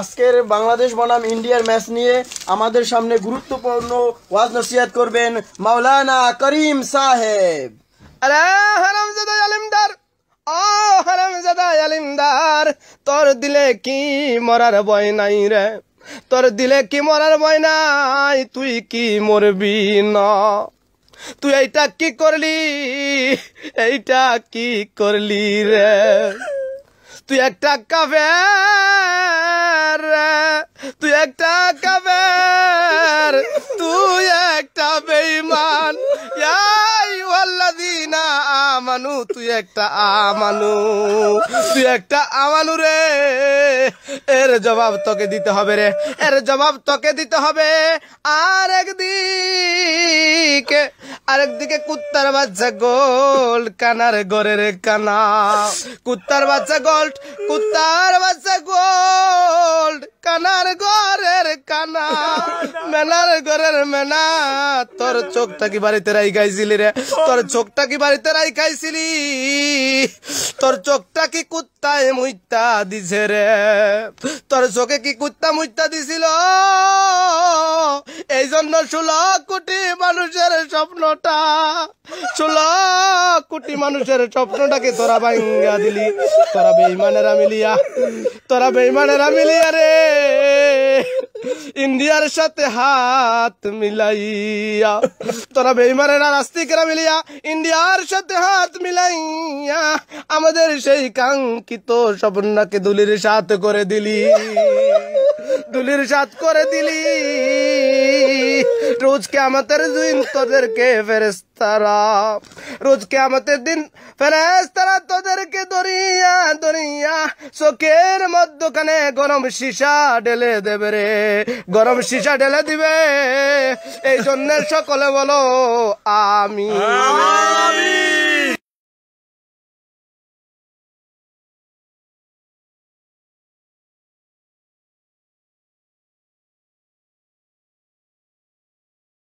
আজকের বাংলাদেশ বনাম ইন্ডিয়ার ম্যাচ নিয়ে আমাদের সামনে গুরুত্বপূর্ণ ওয়াজ নসিহত করবেন মাওলানা করিম সাহেব। আরে হারামজাদা আলিমদার, ও হারামজাদা আলিমদার, তোর দিলে কি মরার ভয় নাই রে? তোর দিলে কি মরার ভয় নাই? তুই কি মরবি না? তুই এইটা কি করলি? এইটা কি করলি রে? তুই একটা কাফের, তুই একটা কাফের, তুই একটা বেঈমান। ইয়া আইয়ুহাল্লাযীনা আমানু, তুই একটা আমানু, তুই একটা আমানু রে। এর জবাব তোকে দিতে হবে রে, এর জবাব তোকে দিতে হবে। আরেকদিকে কুত্তার বাচ্চা গোল্ড, কানার ঘরের কানা। কুত্তার বাচ্চা গোল্ড, কুত্তার বাচ্চা গোল্ড, কানার ঘরের কানা, মেনার ঘরের মেনা। তোর চোখটা কি বাড়িতে রাইখাইছিলি রে? তোর চোখটা কি বাড়িতে রাইখাইছিলি? তোর চোখটা কি কুত্তায় মুইতা দিছে রে? তোর চোখে কি কুত্তা মুইতা দিছিল? এই জন্য 16 কোটি মানুষের স্বপ্নটা, 16 কোটি মানুষের স্বপ্নটাকে তোরা ভাঙ্গা দিলি। তোরা বেঈমানেরা মিলিয়া, তোরা বেঈমানেরা মিলিয়া রে ইন্ডিয়ার সাথে হাত মিলাইয়া, তোরা বেঈমানেরা নাস্তিকরা মিলিয়া ইন্ডিয়ার সাথে হাত মিলাইয়া আমাদের সেই কাঙ্ক্ষিত স্বপ্নটাকে দুলির সাথ করে দিলি, দুলির সাথ করে দিলি। রোজ কিয়ামতের দিন তোদেরকে ফেরেশতারা, রোজ কিয়ামতের দিন ফেরেশতারা তোদেরকে দরিয়া দরিয়া চোখের মধ্যখানে গরম সীসা ঢেলে দেবে রে, গরম সীসা ঢেলে দিবে। এই জন্য সকলে বলো আমিন।